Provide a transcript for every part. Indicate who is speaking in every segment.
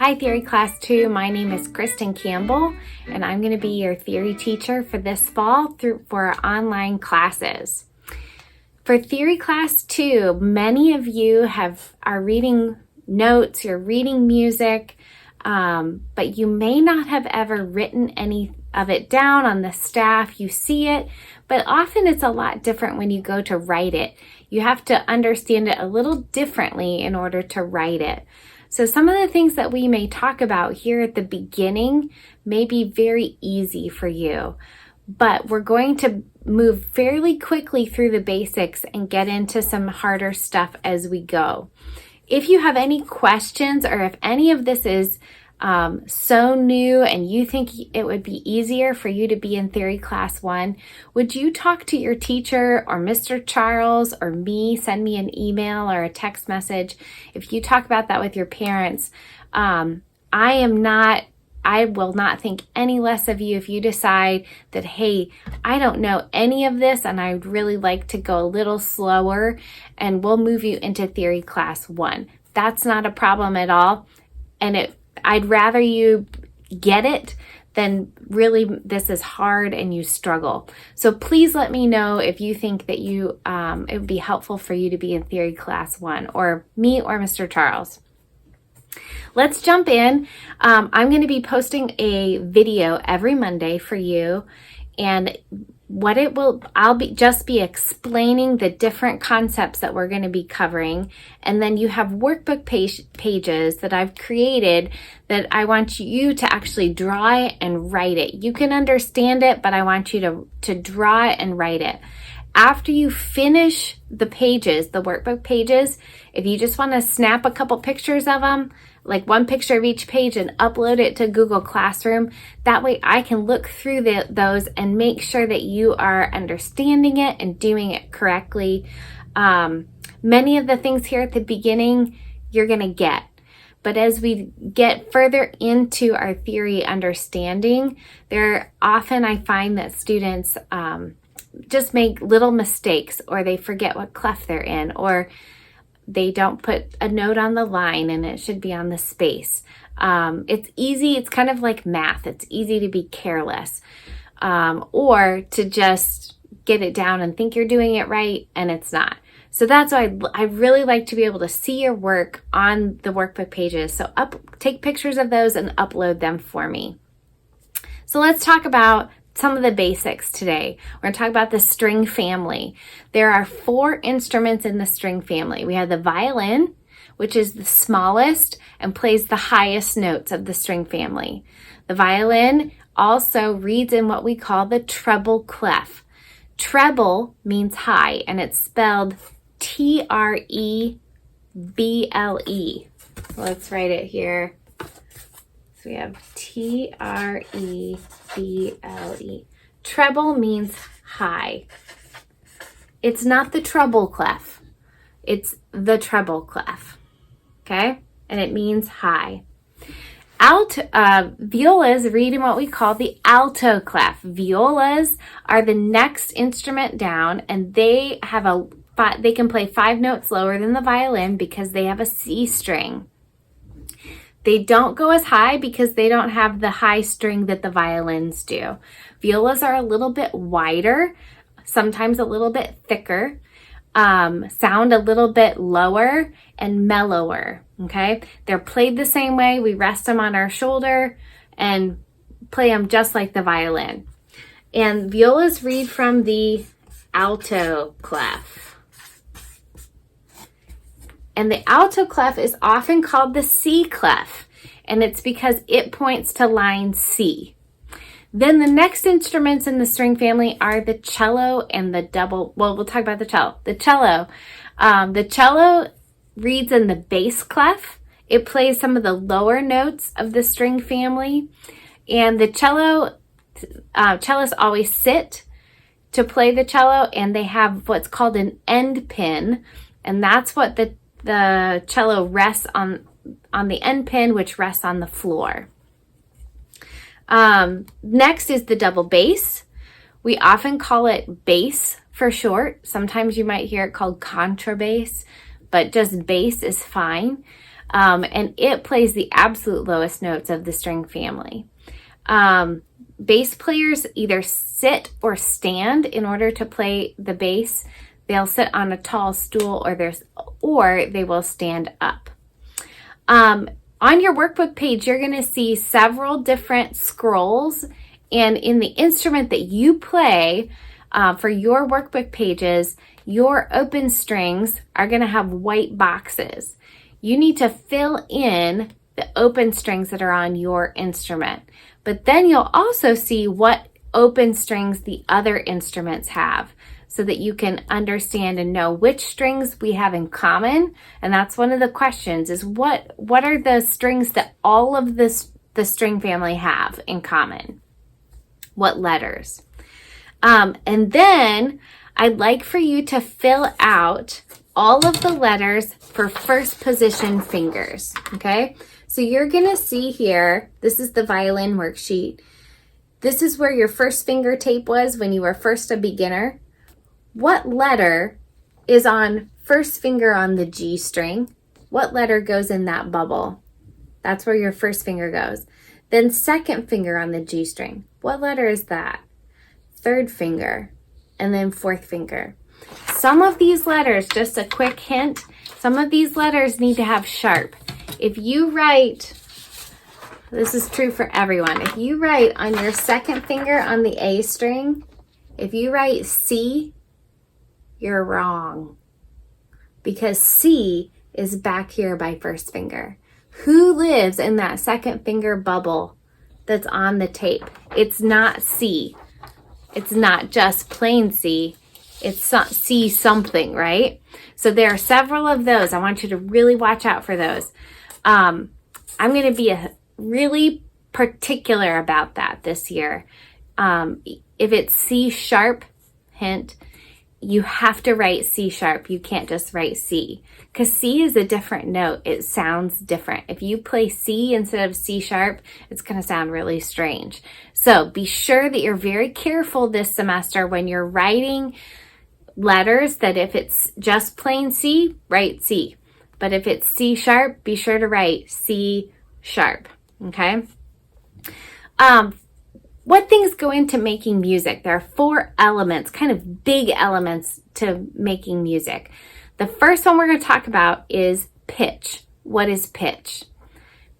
Speaker 1: Hi Theory Class 2, my name is Kristen Campbell and I'm going to be your theory teacher for this fall for our online classes. For Theory Class 2, many of you are reading notes, you're reading music, but you may not have ever written any of it down on the staff. You see it, but often it's a lot different when you go to write it. You have to understand it a little differently in order to write it. So some of the things that we may talk about here at the beginning may be very easy for you, but we're going to move fairly quickly through the basics and get into some harder stuff as we go. If you have any questions or if any of this is so new and you think it would be easier for you to be in Theory Class 1, would you talk to your teacher or Mr. Charles or me? Send me an email or a text message. If you talk about that with your parents, I will not think any less of you if you decide that, hey, I don't know any of this and I'd really like to go a little slower, and we'll move you into Theory Class 1. That's not a problem at all. And I'd rather you get it than really this is hard and you struggle. So please let me know if you think that it would be helpful for you to be in Theory Class 1, or me or Mr. Charles. Let's jump in. I'm going to be posting a video every Monday for you, and I'll just be explaining the different concepts that we're going to be covering, and then you have workbook pages that I've created that I want you to actually draw and write it. You can understand it, but I want you to draw it and write it. After you finish the pages, the workbook pages, if you just want to snap a couple pictures of them, like one picture of each page, and upload it to Google Classroom, that way I can look through those and make sure that you are understanding it and doing it correctly. Many of the things here at the beginning you're going to get, but as we get further into our theory understanding, often I find that students just make little mistakes, or they forget what clef they're in, or they don't put a note on the line and it should be on the space. It's easy. It's kind of like math. It's easy to be careless, or to just get it down and think you're doing it right and it's not. So that's why I really like to be able to see your work on the workbook pages. So take pictures of those and upload them for me. So let's talk about some of the basics today. We're going to talk about the string family. There are 4 instruments in the string family. We have the violin, which is the smallest and plays the highest notes of the string family. The violin also reads in what we call the treble clef. Treble means high, and it's spelled Treble. Let's write it here. So we have Treble. Treble means high. It's not the treble clef. It's the treble clef. Okay? And it means high. Violas read in what we call the alto clef. Violas are the next instrument down, and they can play 5 notes lower than the violin because they have a C string. They don't go as high because they don't have the high string that the violins do. Violas are a little bit wider, sometimes a little bit thicker, sound a little bit lower and mellower, okay? They're played the same way. We rest them on our shoulder and play them just like the violin. And violas read from the alto clef. And the alto clef is often called the C clef, and it's because it points to line C. Then the next instruments in the string family are the cello and the we'll talk about the cello. The cello reads in the bass clef. It plays some of the lower notes of the string family, and the cellists always sit to play the cello, and they have what's called an end pin, and that's what the cello rests on the end pin, which rests on the floor. Next is the double bass. We often call it bass for short. Sometimes you might hear it called contrabass, but just bass is fine. and it plays the absolute lowest notes of the string family. Bass players either sit or stand in order to play the bass. They'll sit on a tall stool or they will stand up. On your workbook page, you're going to see several different scrolls, and in the instrument that you play for your workbook pages, your open strings are going to have white boxes. You need to fill in the open strings that are on your instrument. But then you'll also see what open strings the other instruments have so that you can understand and know which strings we have in common. And that's one of the questions is what are the strings that all of the string family have in common? What letters? And then I'd like for you to fill out all of the letters for first position fingers, okay? So you're gonna see here, this is the violin worksheet. This is where your first finger tape was when you were first a beginner. What letter is on first finger on the G string? What letter goes in that bubble? That's where your first finger goes. Then second finger on the G string. What letter is that? Third finger, and then fourth finger. Some of these letters, just a quick hint, some of these letters need to have sharp. If you write, this is true for everyone, if you write on your second finger on the A string, if you write C, you're wrong. Because C is back here by first finger. Who lives in that second finger bubble that's on the tape? It's not C. It's not just plain C. It's C something, right? So there are several of those. I want you to really watch out for those. I'm going to be really particular about that this year. If it's C sharp, hint, you have to write C sharp. You can't just write C because C is a different note. It sounds different. If you play C instead of C sharp, it's going to sound really strange. So be sure that you're very careful this semester when you're writing letters that if it's just plain C, write C. But if it's C sharp, be sure to write C sharp, okay? What things go into making music? There are 4 elements, kind of big elements to making music. The first one we're going to talk about is pitch. What is pitch?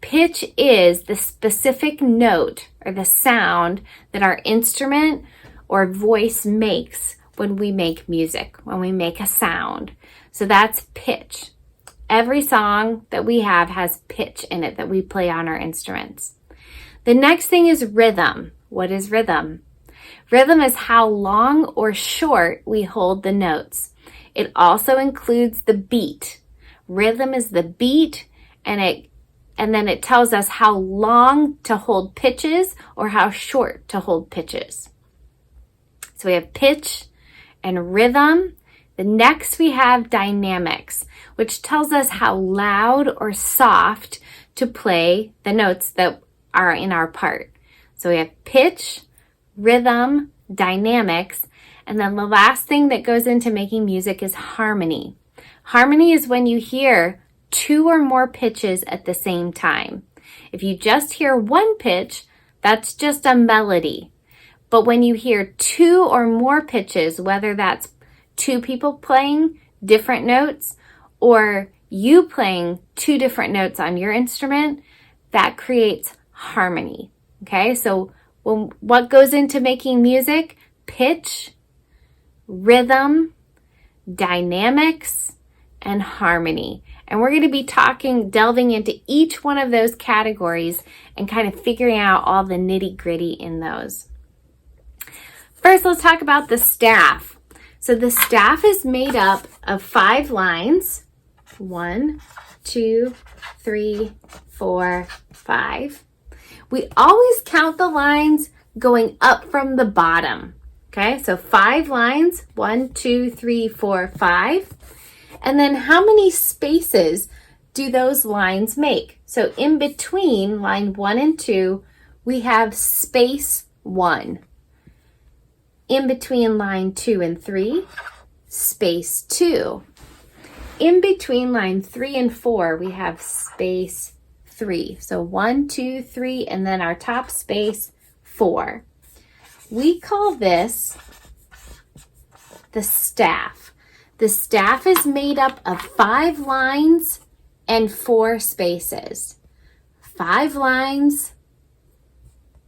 Speaker 1: Pitch is the specific note or the sound that our instrument or voice makes when we make music, when we make a sound. So that's pitch. Every song that we have has pitch in it that we play on our instruments. The next thing is rhythm. What is rhythm? Rhythm is how long or short we hold the notes. It also includes the beat. Rhythm is the beat, and then it tells us how long to hold pitches or how short to hold pitches. So we have pitch and rhythm. The next we have dynamics, which tells us how loud or soft to play the notes that are in our part. So we have pitch, rhythm, dynamics, and then the last thing that goes into making music is harmony. Harmony is when you hear 2 or more pitches at the same time. If you just hear one pitch, that's just a melody. But when you hear 2 or more pitches, whether that's 2 people playing different notes or you playing 2 different notes on your instrument, that creates harmony. Okay, so what goes into making music? Pitch, rhythm, dynamics, and harmony. And we're going to be delving into each one of those categories and kind of figuring out all the nitty-gritty in those. First, let's talk about the staff. So the staff is made up of 5 lines. 1, 2, 3, 4, 5. We always count the lines going up from the bottom. Okay, so 5 lines, 1, 2, 3, 4, 5. And then how many spaces do those lines make? So in between line 1 and 2, we have space 1. In between line 2 and 3, space 2. in between line 3 and 4, we have space 3. So 1, 2, 3, and then our top space 4. We call this the staff. The staff is made up of 5 lines and 4 spaces. 5 lines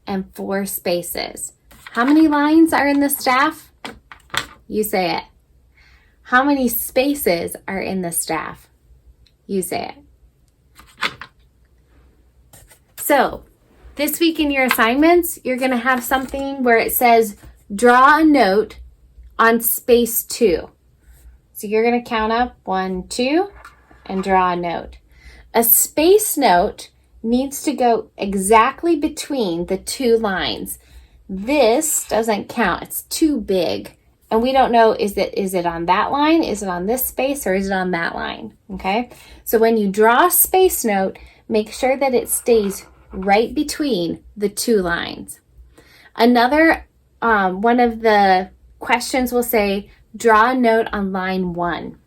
Speaker 1: and 4 spaces. How many lines are in the staff? You say it. How many spaces are in the staff? You say it. So, this week in your assignments, you're going to have something where it says, draw a note on space 2. So you're going to count up 1, 2, and draw a note. A space note needs to go exactly between the 2 lines. This doesn't count. It's too big. And we don't know, is it on that line? Is it on this space? Or is it on that line? Okay? So when you draw a space note, make sure that it stays right between the 2 lines. Another one of the questions will say, draw a note on line 1.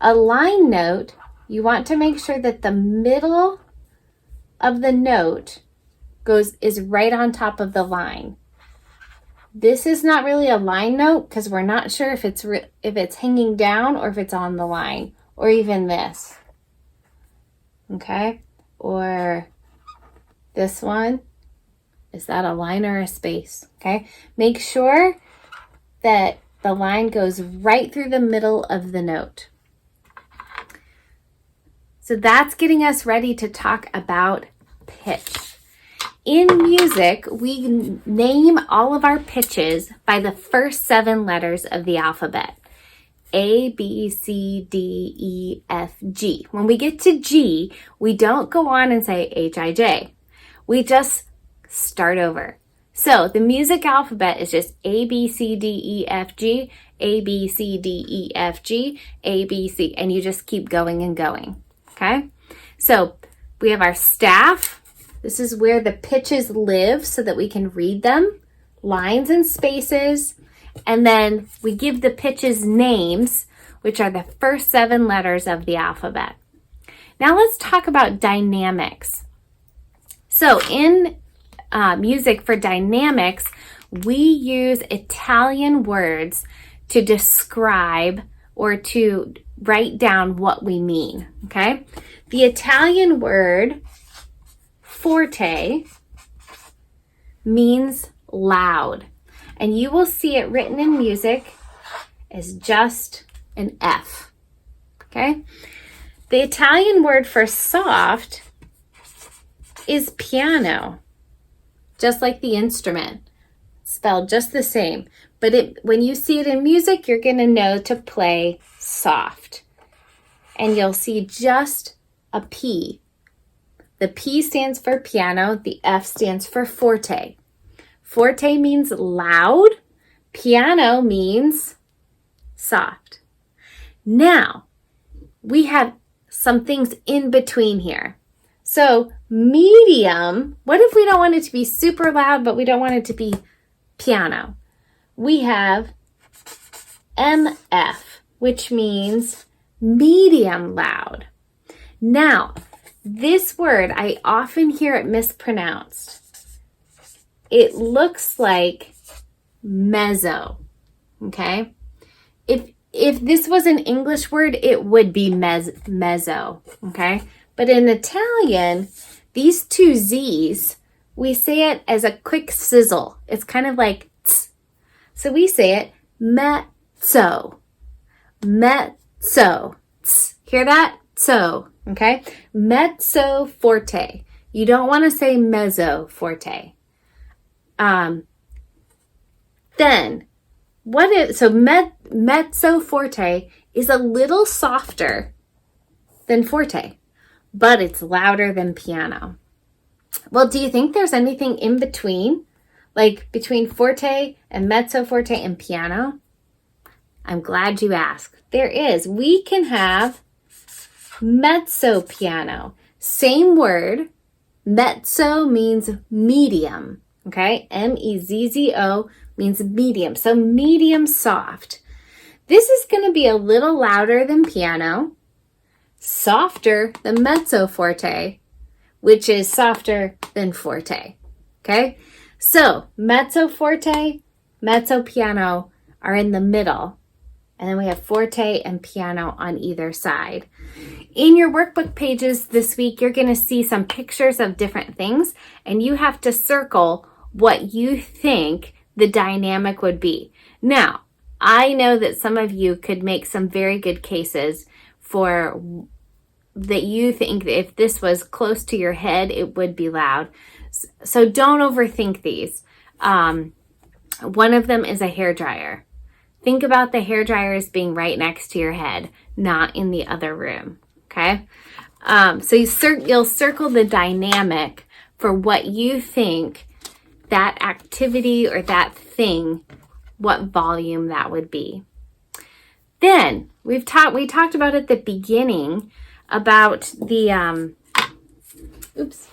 Speaker 1: A line note, you want to make sure that the middle of the note is right on top of the line. This is not really a line note because we're not sure if it's hanging down or if it's on the line, or even this. Okay? Or this one. Is that a line or a space? Okay? Make sure that the line goes right through the middle of the note. So that's getting us ready to talk about pitch. In music, we name all of our pitches by the first 7 letters of the alphabet. A, B, C, D, E, F, G. When we get to G, we don't go on and say H, I, J. We just start over. So the music alphabet is just A, B, C, D, E, F, G, A, B, C, D, E, F, G, A, B, C, and you just keep going and going, okay? So we have our staff. This is where the pitches live so that we can read them, lines and spaces, and then we give the pitches names, which are the first 7 letters of the alphabet. Now let's talk about dynamics. So in music for dynamics, we use Italian words to describe or to write down what we mean, okay? The Italian word forte means loud, and you will see it written in music as just an F, okay? The Italian word for soft is piano, just like the instrument, spelled just the same. But when you see it in music, you're going to know to play soft. And you'll see just a P. The P stands for piano. The F stands for forte. Forte means loud. Piano means soft. Now, we have some things in between here. So medium, what if we don't want it to be super loud, but we don't want it to be piano? We have MF, which means medium loud. Now, this word, I often hear it mispronounced. It looks like mezzo, okay? If this was an English word, it would be mezzo, okay? But in Italian, these 2 Z's, we say it as a quick sizzle. It's kind of like tss. So we say it mezzo, mezzo. Tss. Hear that? So, okay? Mezzo forte. You don't want to say mezzo forte. Then, mezzo forte is a little softer than forte, but it's louder than piano. Well, do you think there's anything in between? Like between forte and mezzo forte and piano? I'm glad you asked. There is. We can have mezzo piano. Same word. Mezzo means medium. Okay? M-E-Z-Z-O means medium. So medium soft. This is going to be a little louder than piano. softer the mezzo forte, which is softer than forte. Okay? So mezzo forte, mezzo piano are in the middle. And then we have forte and piano on either side. In your workbook pages this week, you're going to see some pictures of different things, and you have to circle what you think the dynamic would be. Now, I know that some of you could make some very good cases for that you think that if this was close to your head, it would be loud. So don't overthink these. One of them is a hairdryer. Think about the hairdryer as being right next to your head, not in the other room, okay? So you'll circle the dynamic for what you think that activity or that thing, what volume that would be. Then we talked about at the beginning about the, oops,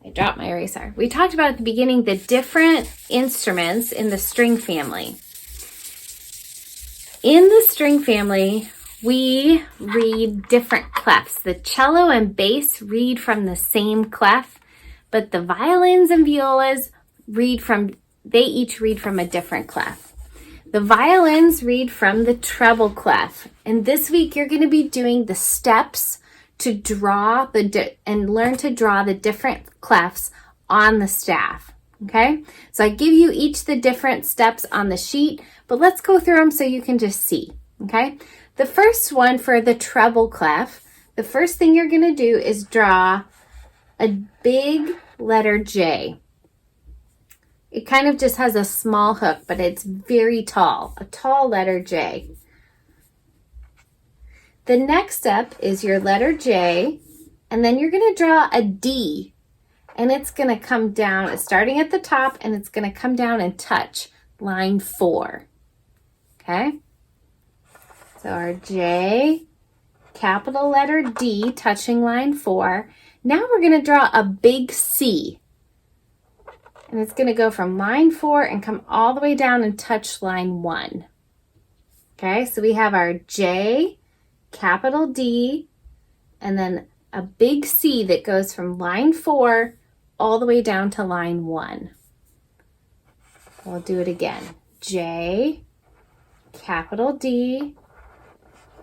Speaker 1: I dropped my eraser. We talked about at the beginning the different instruments in the string family. In the string family, we read different clefs. The cello and bass read from the same clef, but the violins and violas they each read from a different clef. The violins read from the treble clef. And this week you're going to be doing the steps to draw and learn to draw the different clefs on the staff. Okay, so I give you each the different steps on the sheet, but let's go through them so you can just see. Okay, the first one for the treble clef, the first thing you're going to do is draw a big letter J. It kind of just has a small hook, but it's very tall, a tall letter J. The next step is your letter J, and then you're going to draw a D. And it's going to come down, it's starting at the top, and it's going to come down and touch line 4. Okay? So our J, capital letter D, touching line 4. Now we're going to draw a big C. And it's going to go from line 4 and come all the way down and touch line 1. Okay? So we have our J, capital D, and then a big C that goes from line 4 all the way down to line 1. We'll do it again. J, capital D,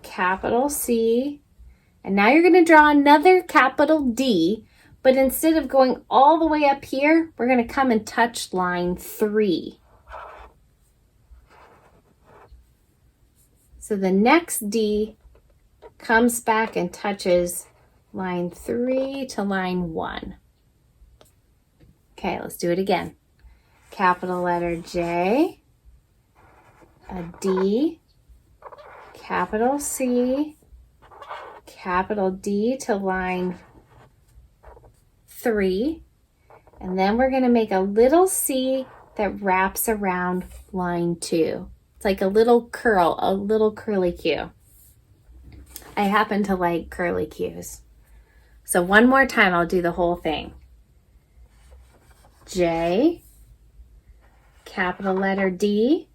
Speaker 1: capital C, and now you're going to draw another capital D, but instead of going all the way up here, we're going to come and touch line 3. So the next D comes back and touches line 3 to line 1. Okay, let's do it again. Capital letter J, a D, capital C, capital D to line 3, and then we're going to make a little C that wraps around line 2. It's like a little curl, a little curly Q. I happen to like curly Qs. So one more time, I'll do the whole thing. J, capital letter D,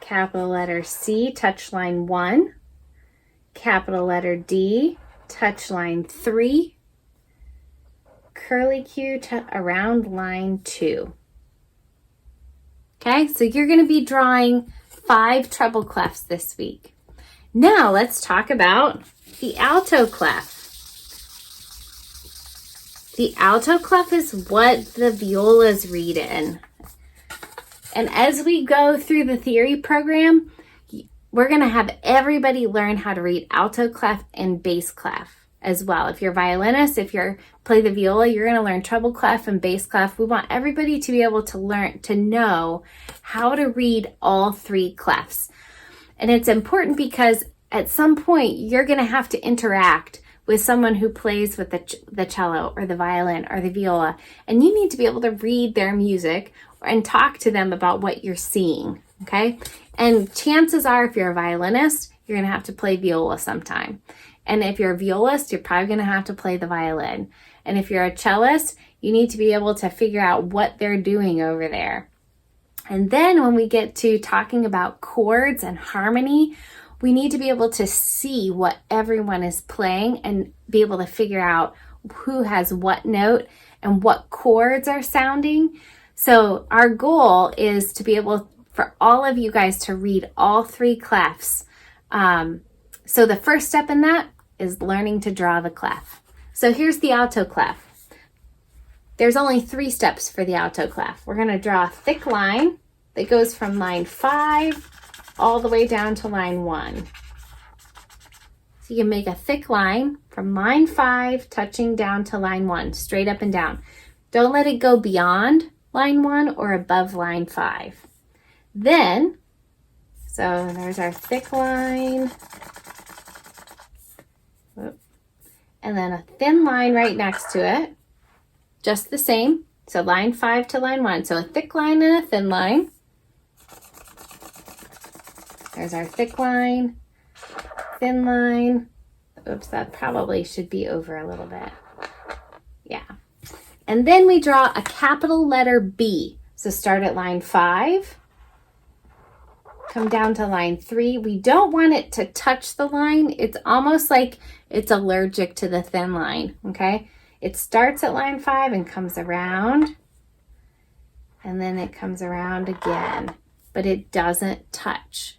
Speaker 1: capital letter C, touch line 1, capital letter D, touch line 3, curly Q around line 2. Okay, so you're going to be drawing 5 treble clefs this week. Now let's talk about the alto clef. The alto clef is what the violas read in. And as we go through the theory program, we're going to have everybody learn how to read alto clef and bass clef as well. If you're a violinist, if you play the viola, you're going to learn treble clef and bass clef. We want everybody to be able to know how to read all 3 clefs. And it's important because at some point you're going to have to interact with someone who plays with the cello or the violin or the viola, and you need to be able to read their music and talk to them about what you're seeing, okay? And chances are, if you're a violinist, you're going to have to play viola sometime. And if you're a violist, you're probably going to have to play the violin. And if you're a cellist, you need to be able to figure out what they're doing over there. And then when we get to talking about chords and harmony, we need to be able to see what everyone is playing and be able to figure out who has what note and what chords are sounding. So our goal is to be able for all of you guys to read all 3 clefs. So the first step in that is learning to draw the clef. So here's the alto clef. There's only 3 steps for the alto clef. We're going to draw a thick line that goes from line 5 all the way down to line 1. So you can make a thick line from line 5 touching down to line 1, straight up and down. Don't let it go beyond line 1 or above line 5. Then, so there's our thick line, and then a thin line right next to it, just the same. So line 5 to line 1. So a thick line and a thin line. There's our thick line, thin line. Oops, that probably should be over a little bit. Yeah. And then we draw a capital letter B. So start at line 5. Come down to line 3. We don't want it to touch the line. It's almost like it's allergic to the thin line, okay? It starts at line 5 and comes around, and then it comes around again, but it doesn't touch,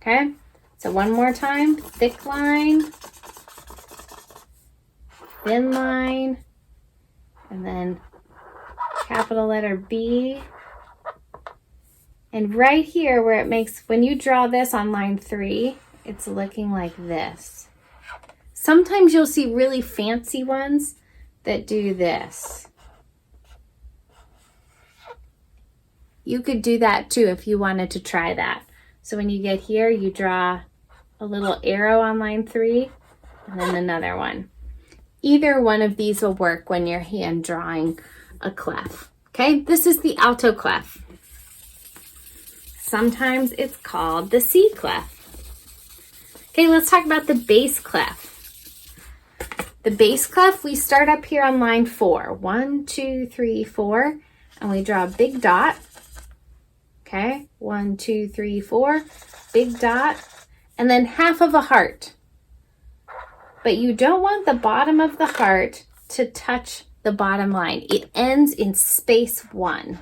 Speaker 1: okay? So one more time, thick line, thin line, and then capital letter B. And right here where it makes, when you draw this on line 3, it's looking like this. Sometimes you'll see really fancy ones that do this. You could do that too if you wanted to try that. So when you get here, you draw a little arrow on line 3 and then another one. Either one of these will work when you're hand drawing a clef. Okay, this is the alto clef. Sometimes it's called the C clef. Okay, let's talk about the bass clef. The bass clef, we start up here on line 4. 1, 2, 3, 4, and we draw a big dot. Okay, 1, 2, 3, 4, big dot, and then half of a heart. But you don't want the bottom of the heart to touch the bottom line. It ends in space 1.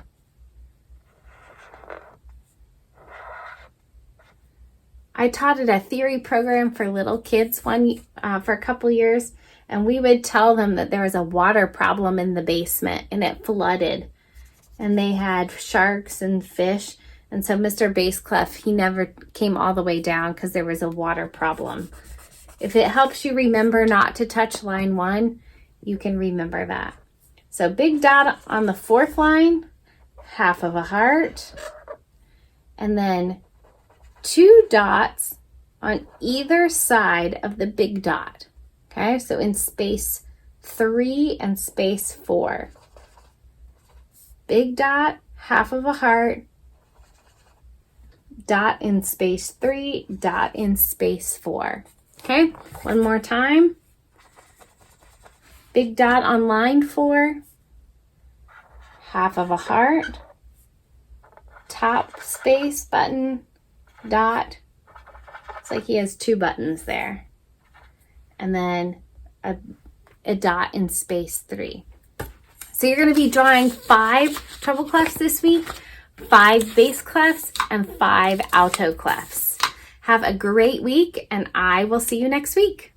Speaker 1: I taught at a theory program for little kids for a couple years, and we would tell them that there was a water problem in the basement and it flooded. And they had sharks and fish. And so Mr. Bass Clef, he never came all the way down because there was a water problem. If it helps you remember not to touch line 1, you can remember that. So big dot on the 4th line, half of a heart, and then 2 dots on either side of the big dot. Okay, so in space 3 and space 4. Big dot, half of a heart, dot in space 3, dot in space 4. Okay, one more time. Big dot on line 4, half of a heart, top space button, dot. It's like he has 2 buttons there. And then a dot in space 3. So you're going to be drawing 5 treble clefs this week, 5 bass clefs, and 5 alto clefs. Have a great week, and I will see you next week.